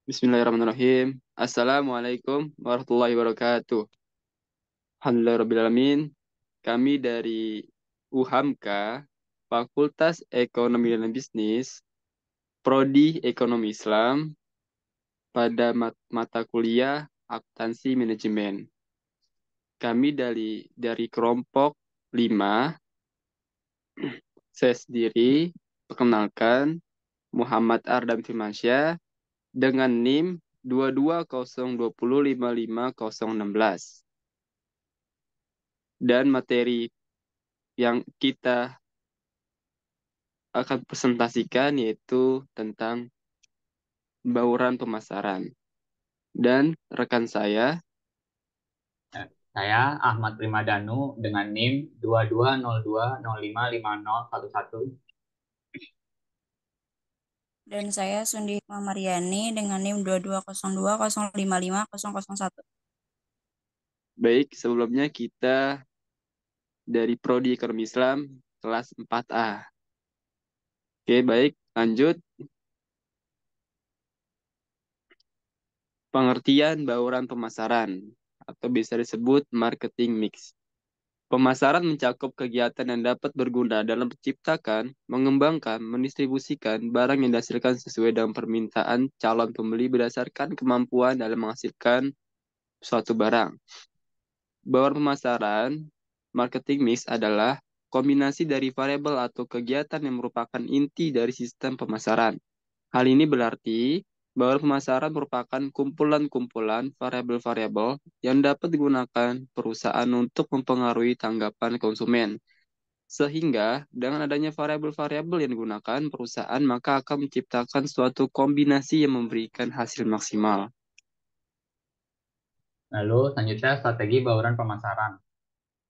Bismillahirrahmanirrahim. Assalamualaikum warahmatullahi wabarakatuh. Alhamdulillahirrahmanirrahim. Kami dari UHAMKA, Fakultas Ekonomi dan Bisnis, Prodi Ekonomi Islam, pada mata kuliah Akuntansi Manajemen. Kami dari kelompok 5, saya sendiri, perkenalkan, Muhammad Ardam Firmansyah, dengan NIM 220205516. Dan materi yang kita akan presentasikan yaitu tentang bauran pemasaran. Dan rekan saya, Saya Ahmad Primadanu dengan NIM 2202055011. Dan saya Sundi Hikmah Mariani dengan NIM 2202055001. baik, sebelumnya kita dari Prodi Ekonomi Islam kelas 4A. Oke, baik, lanjut. Pengertian bauran pemasaran atau bisa disebut marketing mix. Pemasaran mencakup kegiatan yang dapat berguna dalam menciptakan, mengembangkan, mendistribusikan barang yang dihasilkan sesuai dengan permintaan calon pembeli berdasarkan kemampuan dalam menghasilkan suatu barang. Bauran pemasaran, marketing mix adalah kombinasi dari variabel atau kegiatan yang merupakan inti dari sistem pemasaran. Hal ini berarti bahwa pemasaran merupakan kumpulan-kumpulan variabel-variabel yang dapat digunakan perusahaan untuk mempengaruhi tanggapan konsumen. Sehingga dengan adanya variabel-variabel yang digunakan perusahaan, maka akan menciptakan suatu kombinasi yang memberikan hasil maksimal. Lalu selanjutnya strategi bauran pemasaran.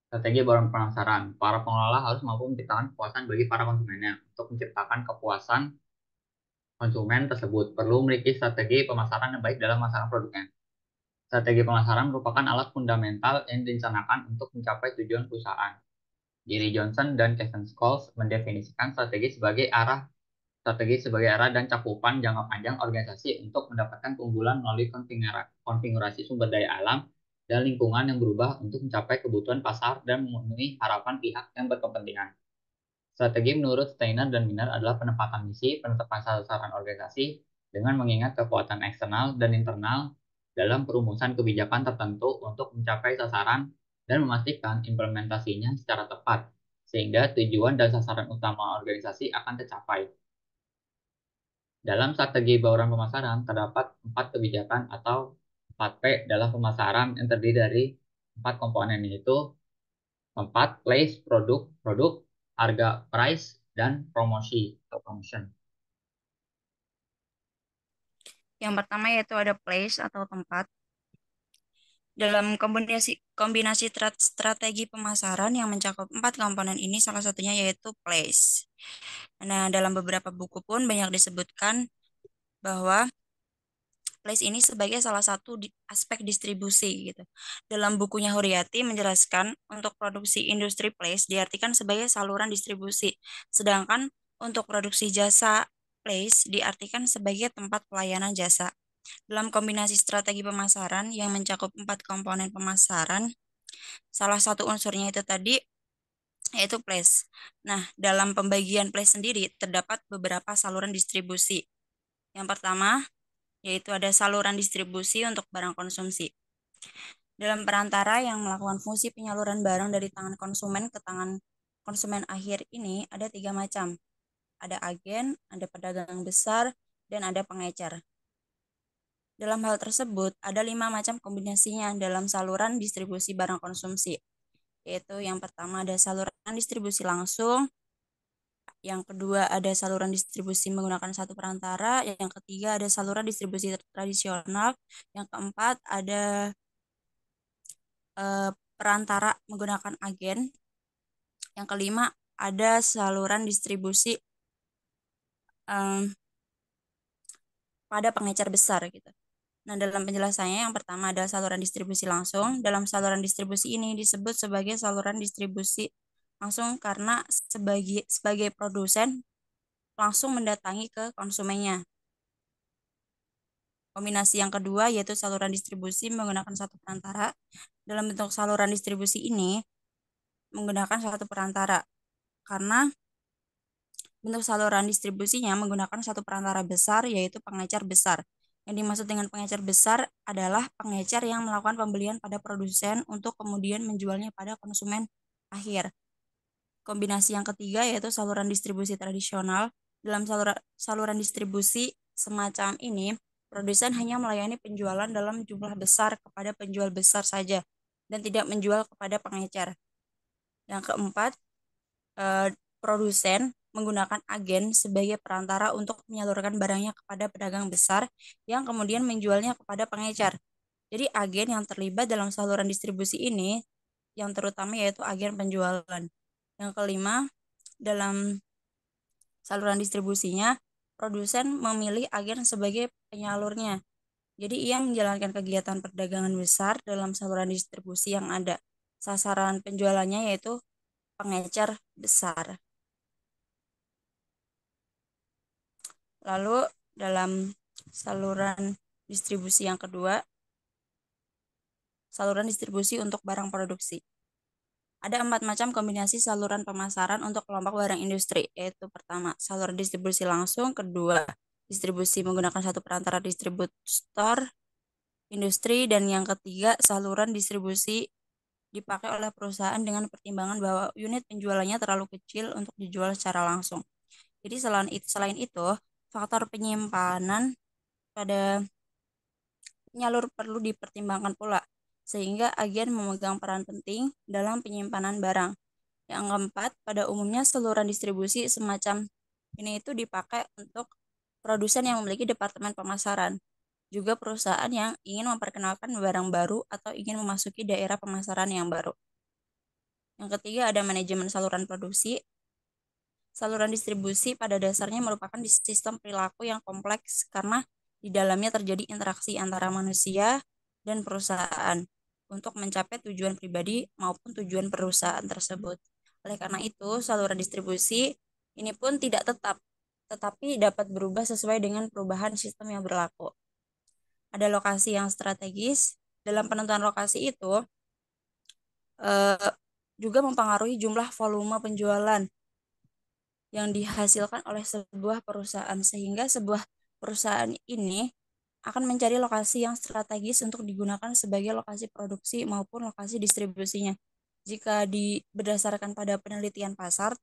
Strategi bauran pemasaran. Para pengelola harus mampu menciptakan kepuasan bagi para konsumennya. Untuk menciptakan kepuasan konsumen tersebut perlu memiliki strategi pemasaran yang baik dalam masalah produknya. Strategi pemasaran merupakan alat fundamental yang direncanakan untuk mencapai tujuan perusahaan. Gary Johnson dan Kevin Scholes mendefinisikan strategi sebagai arah dan cakupan jangka panjang organisasi untuk mendapatkan keunggulan melalui konfigurasi sumber daya alam dan lingkungan yang berubah untuk mencapai kebutuhan pasar dan memenuhi harapan pihak yang berkepentingan. Strategi menurut Steiner dan Miner adalah penempatan misi, penetapan sasaran organisasi dengan mengingat kekuatan eksternal dan internal dalam perumusan kebijakan tertentu untuk mencapai sasaran dan memastikan implementasinya secara tepat, sehingga tujuan dan sasaran utama organisasi akan tercapai. Dalam strategi bauran pemasaran terdapat 4 kebijakan atau 4P dalam pemasaran yang terdiri dari 4 komponen, yaitu 4 place, produk, harga, price, dan promosi atau promotion. Yang pertama yaitu ada place atau tempat. Dalam kombinasi strategi pemasaran yang mencakup 4 komponen ini, salah satunya yaitu place. Nah, dalam beberapa buku pun banyak disebutkan bahwa place ini sebagai salah satu aspek distribusi gitu. Dalam bukunya Huriyati menjelaskan untuk produksi industri place diartikan sebagai saluran distribusi, sedangkan untuk produksi jasa place diartikan sebagai tempat pelayanan jasa. Dalam kombinasi strategi pemasaran yang mencakup 4 komponen pemasaran, salah satu unsurnya itu tadi yaitu place. Nah, dalam pembagian place sendiri terdapat beberapa saluran distribusi. Yang pertama, yaitu ada saluran distribusi untuk barang konsumsi. Dalam perantara yang melakukan fungsi penyaluran barang dari tangan konsumen ke tangan konsumen akhir ini ada 3 macam. Ada agen, ada pedagang besar, dan ada pengecer. Dalam hal tersebut, ada 5 macam kombinasinya dalam saluran distribusi barang konsumsi. Yaitu yang pertama ada saluran distribusi langsung, yang kedua ada saluran distribusi menggunakan satu perantara, yang ketiga ada saluran distribusi tradisional, yang keempat ada perantara menggunakan agen, yang kelima ada saluran distribusi pada pengecer besar gitu. Nah, dalam penjelasannya yang pertama ada saluran distribusi langsung. Dalam saluran distribusi ini disebut sebagai saluran distribusi langsung karena sebagai produsen langsung mendatangi ke konsumennya. Kombinasi yang kedua yaitu saluran distribusi menggunakan satu perantara. Dalam bentuk saluran distribusi ini menggunakan satu perantara karena bentuk saluran distribusinya menggunakan satu perantara besar yaitu pengecer besar. Yang dimaksud dengan pengecer besar adalah pengecer yang melakukan pembelian pada produsen untuk kemudian menjualnya pada konsumen akhir. Kombinasi yang ketiga yaitu saluran distribusi tradisional. Dalam saluran distribusi semacam ini, produsen hanya melayani penjualan dalam jumlah besar kepada penjual besar saja dan tidak menjual kepada pengecer. Yang keempat, produsen menggunakan agen sebagai perantara untuk menyalurkan barangnya kepada pedagang besar yang kemudian menjualnya kepada pengecer. Jadi agen yang terlibat dalam saluran distribusi ini yang terutama yaitu agen penjualan. Yang kelima, dalam saluran distribusinya, produsen memilih agen sebagai penyalurnya. Jadi ia menjalankan kegiatan perdagangan besar dalam saluran distribusi yang ada. Sasaran penjualannya yaitu pengecer besar. Lalu dalam saluran distribusi yang kedua, saluran distribusi untuk barang produksi. Ada 4 macam kombinasi saluran pemasaran untuk kelompok barang industri, yaitu pertama, saluran distribusi langsung, kedua, distribusi menggunakan satu perantara distributor industri, dan yang ketiga, saluran distribusi dipakai oleh perusahaan dengan pertimbangan bahwa unit penjualannya terlalu kecil untuk dijual secara langsung. Jadi selain itu, faktor penyimpanan pada penyalur perlu dipertimbangkan pula, sehingga agen memegang peran penting dalam penyimpanan barang. Yang keempat, pada umumnya saluran distribusi semacam ini itu dipakai untuk produsen yang memiliki departemen pemasaran, juga perusahaan yang ingin memperkenalkan barang baru atau ingin memasuki daerah pemasaran yang baru. Yang ketiga, ada manajemen saluran produksi. Saluran distribusi pada dasarnya merupakan sistem perilaku yang kompleks karena di dalamnya terjadi interaksi antara manusia dan perusahaan untuk mencapai tujuan pribadi maupun tujuan perusahaan tersebut. Oleh karena itu, saluran distribusi ini pun tidak tetap, tetapi dapat berubah sesuai dengan perubahan sistem yang berlaku. Ada lokasi yang strategis. Dalam penentuan lokasi itu juga mempengaruhi jumlah volume penjualan yang dihasilkan oleh sebuah perusahaan, sehingga sebuah perusahaan ini akan mencari lokasi yang strategis untuk digunakan sebagai lokasi produksi maupun lokasi distribusinya. Jika berdasarkan pada penelitian pasar,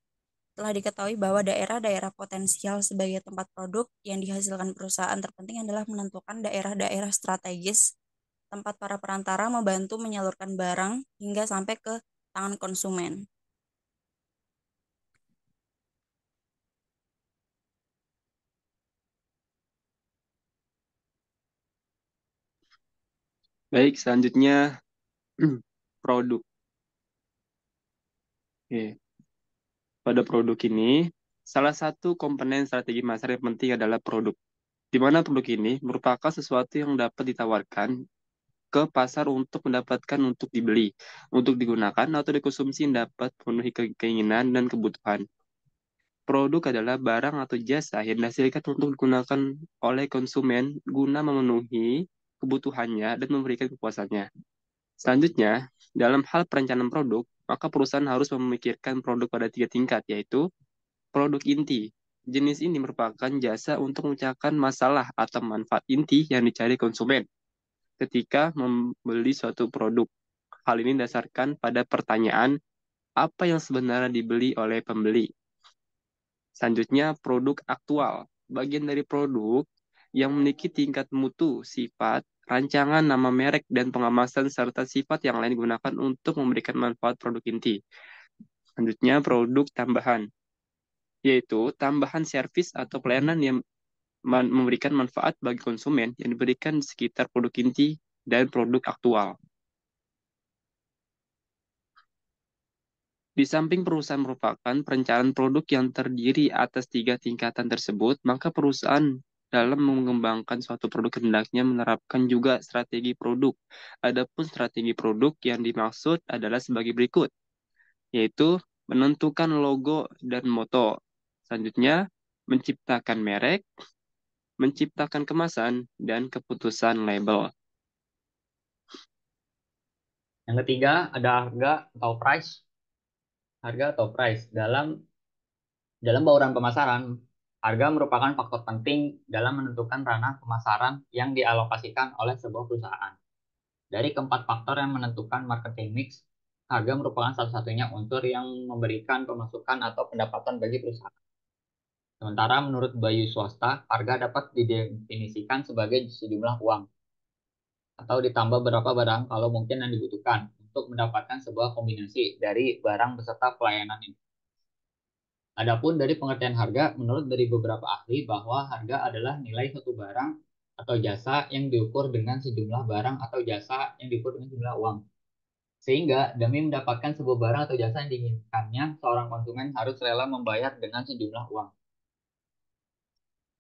telah diketahui bahwa daerah-daerah potensial sebagai tempat produk yang dihasilkan perusahaan terpenting adalah menentukan daerah-daerah strategis tempat para perantara membantu menyalurkan barang hingga sampai ke tangan konsumen. Baik, selanjutnya produk. Oke. Pada produk ini, salah satu komponen strategi pasar yang penting adalah produk. Di mana produk ini merupakan sesuatu yang dapat ditawarkan ke pasar untuk mendapatkan untuk dibeli, untuk digunakan atau dikonsumsi yang dapat memenuhi keinginan dan kebutuhan. Produk adalah barang atau jasa yang dihasilkan untuk digunakan oleh konsumen guna memenuhi kebutuhannya dan memberikan kepuasannya. Selanjutnya, dalam hal perencanaan produk, maka perusahaan harus memikirkan produk pada 3 tingkat, yaitu produk inti. Jenis ini merupakan jasa untuk memecahkan masalah atau manfaat inti yang dicari konsumen ketika membeli suatu produk. Hal ini didasarkan pada pertanyaan apa yang sebenarnya dibeli oleh pembeli. Selanjutnya, produk aktual. Bagian dari produk yang memiliki tingkat mutu, sifat, rancangan, nama merek, dan pengemasan, serta sifat yang lain digunakan untuk memberikan manfaat produk inti. Selanjutnya, produk tambahan, yaitu tambahan servis atau pelayanan yang memberikan manfaat bagi konsumen yang diberikan di sekitar produk inti dan produk aktual. Di samping perusahaan merupakan perencanaan produk yang terdiri atas 3 tingkatan tersebut, maka perusahaan dalam mengembangkan suatu produk hendaknya menerapkan juga strategi produk. Adapun strategi produk yang dimaksud adalah sebagai berikut, yaitu menentukan logo dan moto. Selanjutnya, menciptakan merek, menciptakan kemasan, dan keputusan label. Yang ketiga ada harga atau price. Harga atau price dalam bauran pemasaran, harga merupakan faktor penting dalam menentukan ranah pemasaran yang dialokasikan oleh sebuah perusahaan. Dari keempat faktor yang menentukan marketing mix, harga merupakan satu-satunya unsur yang memberikan pemasukan atau pendapatan bagi perusahaan. Sementara menurut Bayu Swasta, harga dapat didefinisikan sebagai sejumlah uang atau ditambah beberapa barang kalau mungkin yang dibutuhkan untuk mendapatkan sebuah kombinasi dari barang beserta pelayanan ini. Adapun dari pengertian harga, menurut dari beberapa ahli bahwa harga adalah nilai suatu barang atau jasa yang diukur dengan sejumlah barang atau jasa yang diukur dengan sejumlah uang. Sehingga demi mendapatkan sebuah barang atau jasa yang diinginkannya, seorang konsumen harus rela membayar dengan sejumlah uang.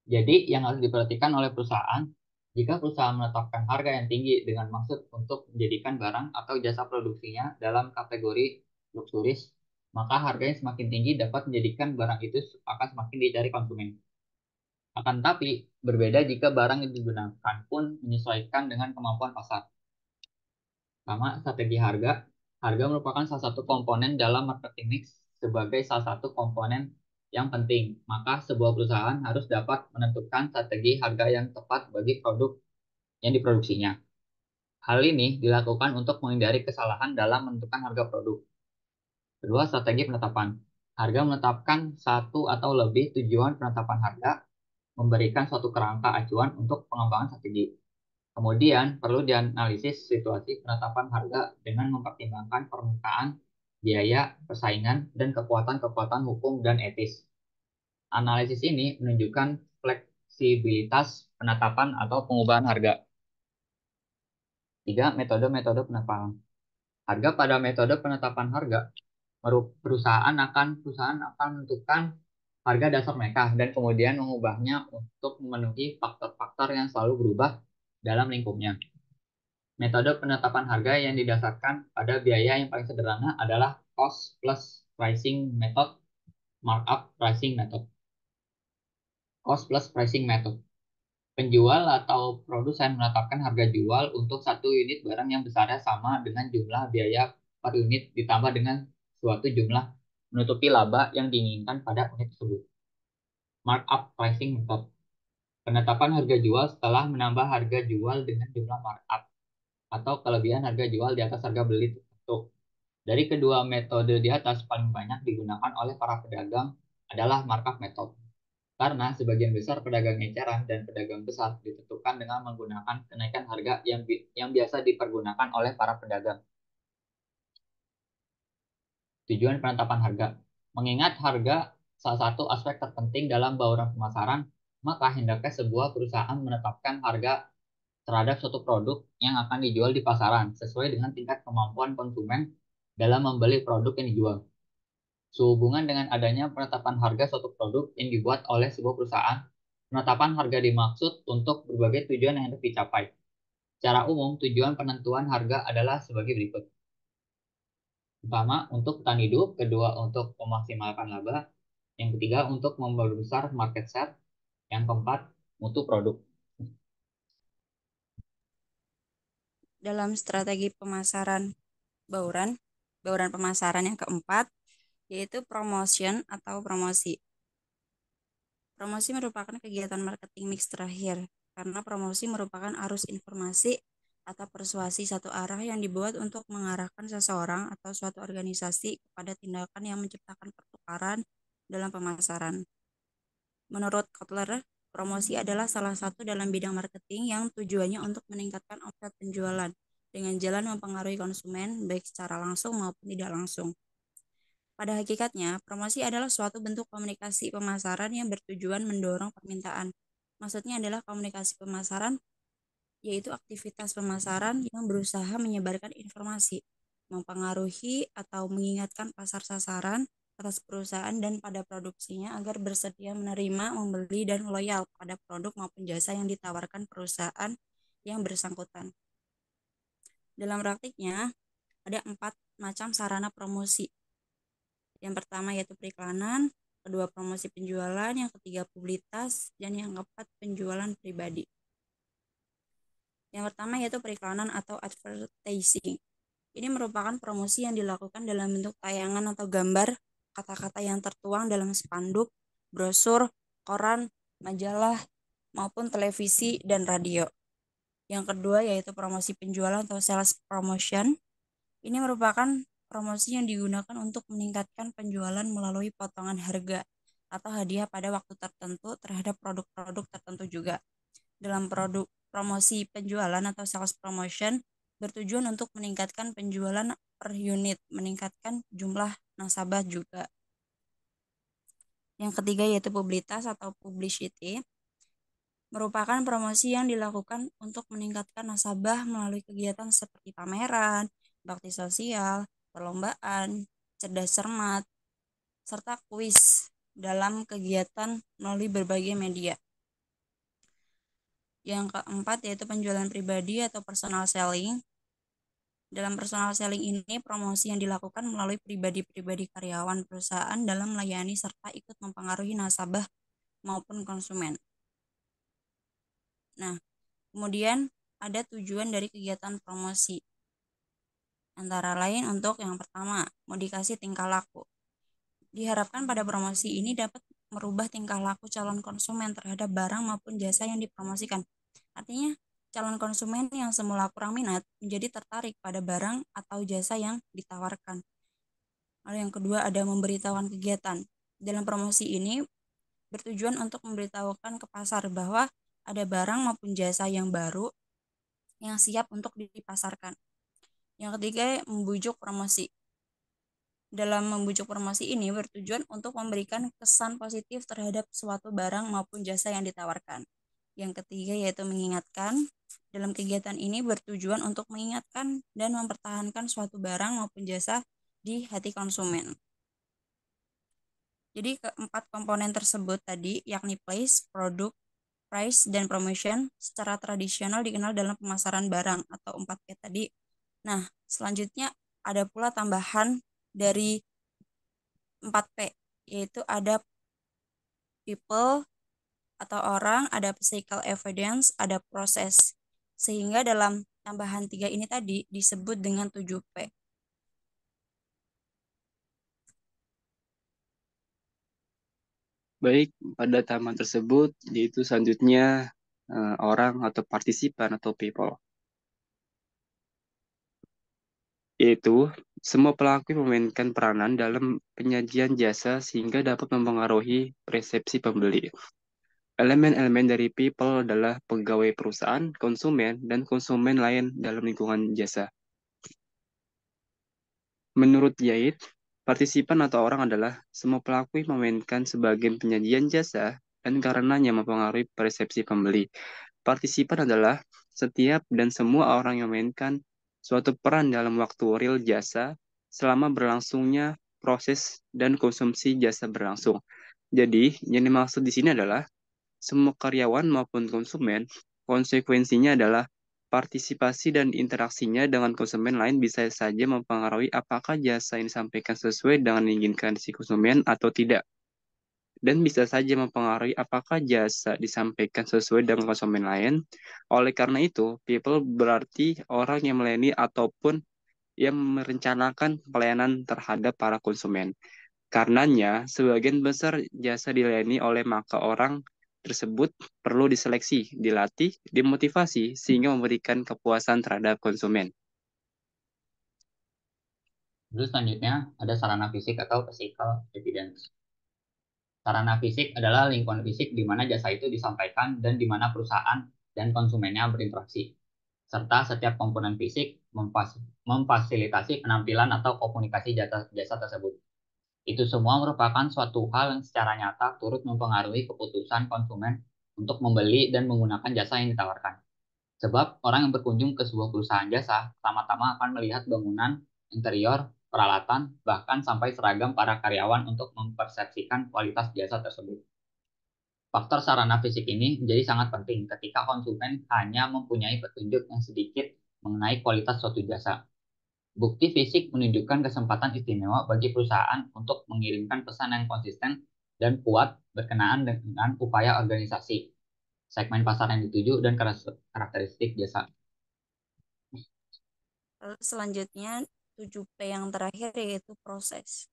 Jadi yang harus diperhatikan oleh perusahaan, jika perusahaan menetapkan harga yang tinggi dengan maksud untuk menjadikan barang atau jasa produksinya dalam kategori luksuris, maka harga yang semakin tinggi dapat menjadikan barang itu akan semakin dicari konsumen. Akan tetapi, berbeda jika barang yang digunakan pun menyesuaikan dengan kemampuan pasar. Sama strategi harga, harga merupakan salah satu komponen dalam marketing mix sebagai salah satu komponen yang penting. Maka sebuah perusahaan harus dapat menentukan strategi harga yang tepat bagi produk yang diproduksinya. Hal ini dilakukan untuk menghindari kesalahan dalam menentukan harga produk. Kedua, strategi penetapan. Harga menetapkan satu atau lebih tujuan penetapan harga, memberikan suatu kerangka acuan untuk pengembangan strategi. Kemudian, perlu dianalisis situasi penetapan harga dengan mempertimbangkan permintaan, biaya, persaingan, dan kekuatan-kekuatan hukum dan etis. Analisis ini menunjukkan fleksibilitas penetapan atau pengubahan harga. 3. Metode-metode penetapan. Harga pada metode penetapan harga, perusahaan akan menentukan harga dasar mereka dan kemudian mengubahnya untuk memenuhi faktor-faktor yang selalu berubah dalam lingkupnya. Metode penetapan harga yang didasarkan pada biaya yang paling sederhana adalah cost plus pricing method, markup pricing method. Cost plus pricing method. Penjual atau produsen menetapkan harga jual untuk satu unit barang yang besarnya sama dengan jumlah biaya per unit ditambah dengan suatu jumlah menutupi laba yang diinginkan pada unit tersebut. Markup pricing method. Penetapan harga jual setelah menambah harga jual dengan jumlah markup atau kelebihan harga jual di atas harga beli tertentu. Dari kedua metode di atas, paling banyak digunakan oleh para pedagang adalah markup method. Karena sebagian besar pedagang eceran dan pedagang besar ditentukan dengan menggunakan kenaikan harga yang biasa dipergunakan oleh para pedagang. Tujuan penetapan harga. Mengingat harga salah satu aspek terpenting dalam bauran pemasaran, maka hendaknya sebuah perusahaan menetapkan harga terhadap suatu produk yang akan dijual di pasaran sesuai dengan tingkat kemampuan konsumen dalam membeli produk yang dijual. Sehubungan dengan adanya penetapan harga suatu produk yang dibuat oleh sebuah perusahaan, penetapan harga dimaksud untuk berbagai tujuan yang hendak dicapai. Secara umum, tujuan penentuan harga adalah sebagai berikut. Pertama, untuk bertahan hidup. Kedua, untuk memaksimalkan laba. Yang ketiga, untuk memperbesar market share. Yang keempat, mutu produk. Dalam strategi pemasaran bauran pemasaran yang keempat, yaitu promotion atau promosi. Promosi merupakan kegiatan marketing mix terakhir, karena promosi merupakan arus informasi atau persuasi satu arah yang dibuat untuk mengarahkan seseorang atau suatu organisasi kepada tindakan yang menciptakan pertukaran dalam pemasaran. Menurut Kotler, promosi adalah salah satu dalam bidang marketing yang tujuannya untuk meningkatkan omset penjualan dengan jalan mempengaruhi konsumen baik secara langsung maupun tidak langsung. Pada hakikatnya, promosi adalah suatu bentuk komunikasi pemasaran yang bertujuan mendorong permintaan. Maksudnya adalah komunikasi pemasaran, yaitu aktivitas pemasaran yang berusaha menyebarkan informasi, mempengaruhi atau mengingatkan pasar sasaran atas perusahaan dan pada produksinya agar bersedia menerima, membeli, dan loyal pada produk maupun jasa yang ditawarkan perusahaan yang bersangkutan. Dalam praktiknya, ada 4 macam sarana promosi. Yang pertama yaitu periklanan, kedua promosi penjualan, yang ketiga publisitas, dan yang keempat penjualan pribadi. Yang pertama yaitu periklanan atau advertising. Ini merupakan promosi yang dilakukan dalam bentuk tayangan atau gambar, kata-kata yang tertuang dalam spanduk, brosur, koran, majalah, maupun televisi dan radio. Yang kedua yaitu promosi penjualan atau sales promotion. Ini merupakan promosi yang digunakan untuk meningkatkan penjualan melalui potongan harga atau hadiah pada waktu tertentu terhadap produk-produk tertentu juga. Dalam produk promosi penjualan atau sales promotion bertujuan untuk meningkatkan penjualan per unit, meningkatkan jumlah nasabah juga. Yang ketiga yaitu publisitas atau publicity, merupakan promosi yang dilakukan untuk meningkatkan nasabah melalui kegiatan seperti pameran, bakti sosial, perlombaan, cerdas cermat, serta kuis dalam kegiatan melalui berbagai media. Yang keempat yaitu penjualan pribadi atau personal selling. Dalam personal selling ini, promosi yang dilakukan melalui pribadi-pribadi karyawan perusahaan dalam melayani serta ikut mempengaruhi nasabah maupun konsumen. Nah, kemudian ada tujuan dari kegiatan promosi. Antara lain untuk yang pertama, modifikasi tingkah laku. Diharapkan pada promosi ini dapat merubah tingkah laku calon konsumen terhadap barang maupun jasa yang dipromosikan. Artinya, calon konsumen yang semula kurang minat menjadi tertarik pada barang atau jasa yang ditawarkan. Lalu yang kedua ada memberitahukan kegiatan. Dalam promosi ini bertujuan untuk memberitahukan ke pasar bahwa ada barang maupun jasa yang baru yang siap untuk dipasarkan. Yang ketiga, membujuk promosi. Dalam membujuk promosi ini bertujuan untuk memberikan kesan positif terhadap suatu barang maupun jasa yang ditawarkan. Yang ketiga yaitu mengingatkan. Dalam kegiatan ini bertujuan untuk mengingatkan dan mempertahankan suatu barang maupun jasa di hati konsumen. Jadi keempat komponen tersebut tadi yakni place, produk, price, dan promotion secara tradisional dikenal dalam pemasaran barang atau 4P tadi. Nah, selanjutnya ada pula tambahan dari 4P, yaitu ada people atau orang, ada physical evidence, ada proses. Sehingga dalam tambahan 3 ini tadi disebut dengan 7P. Baik, pada tahapan tersebut, yaitu selanjutnya orang atau partisipan atau people. Yaitu, semua pelaku memainkan peranan dalam penyajian jasa sehingga dapat mempengaruhi persepsi pembeli. Elemen-elemen dari people adalah pegawai perusahaan, konsumen, dan konsumen lain dalam lingkungan jasa. Menurut Yaid, partisipan atau orang adalah semua pelaku yang memainkan sebagian penyajian jasa dan karenanya mempengaruhi persepsi pembeli. Partisipan adalah setiap dan semua orang yang memainkan suatu peran dalam waktu real jasa selama berlangsungnya proses dan konsumsi jasa berlangsung. Jadi, yang dimaksud di sini adalah semua karyawan maupun konsumen, konsekuensinya adalah partisipasi dan interaksinya dengan konsumen lain bisa saja mempengaruhi apakah jasa yang disampaikan sesuai dengan diinginkan si konsumen atau tidak. Dan bisa saja mempengaruhi apakah jasa disampaikan sesuai dengan konsumen lain. Oleh karena itu, people berarti orang yang melayani ataupun yang merencanakan pelayanan terhadap para konsumen. Karenanya, sebagian besar jasa dilayani oleh maka orang tersebut perlu diseleksi, dilatih, dimotivasi, sehingga memberikan kepuasan terhadap konsumen. Terus selanjutnya ada sarana fisik atau physical evidence. Sarana fisik adalah lingkungan fisik di mana jasa itu disampaikan dan di mana perusahaan dan konsumennya berinteraksi. Serta setiap komponen fisik memfasilitasi penampilan atau komunikasi jasa tersebut. Itu semua merupakan suatu hal yang secara nyata turut mempengaruhi keputusan konsumen untuk membeli dan menggunakan jasa yang ditawarkan. Sebab orang yang berkunjung ke sebuah perusahaan jasa pertama-tama akan melihat bangunan, interior, peralatan, bahkan sampai seragam para karyawan untuk mempersepsikan kualitas jasa tersebut. Faktor sarana fisik ini menjadi sangat penting ketika konsumen hanya mempunyai petunjuk yang sedikit mengenai kualitas suatu jasa. Bukti fisik menunjukkan kesempatan istimewa bagi perusahaan untuk mengirimkan pesan yang konsisten dan kuat berkenaan dengan upaya organisasi, segmen pasar yang dituju, dan karakteristik jasa. Lalu selanjutnya 7P yang terakhir yaitu proses.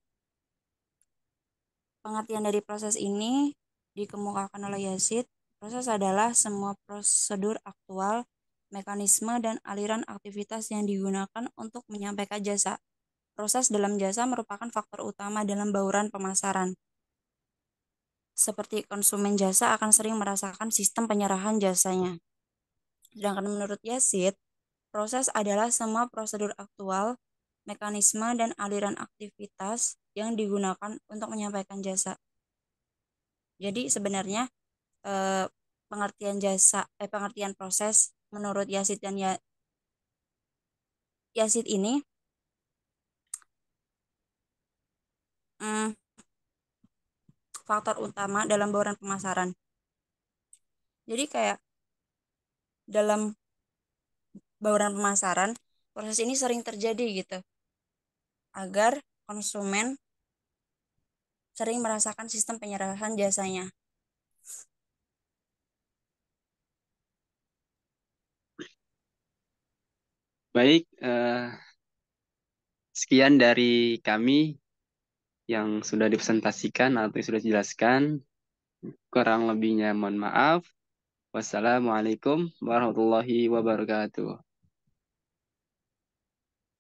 Pengertian dari proses ini dikemukakan oleh Yazid. Proses adalah semua prosedur aktual, mekanisme, dan aliran aktivitas yang digunakan untuk menyampaikan jasa. Proses dalam jasa merupakan faktor utama dalam bauran pemasaran. Seperti konsumen jasa akan sering merasakan sistem penyerahan jasanya. Sedangkan menurut Yazid, proses adalah semua prosedur aktual, mekanisme, dan aliran aktivitas yang digunakan untuk menyampaikan jasa. Jadi sebenarnya pengertian proses menurut Yazid dan Yazid ini faktor utama dalam bauran pemasaran. Jadi kayak dalam bauran pemasaran proses ini sering terjadi gitu agar konsumen sering merasakan sistem penyerahan jasanya. Baik, sekian dari kami yang sudah dipresentasikan atau yang sudah dijelaskan. Kurang lebihnya mohon maaf. Wassalamualaikum warahmatullahi wabarakatuh.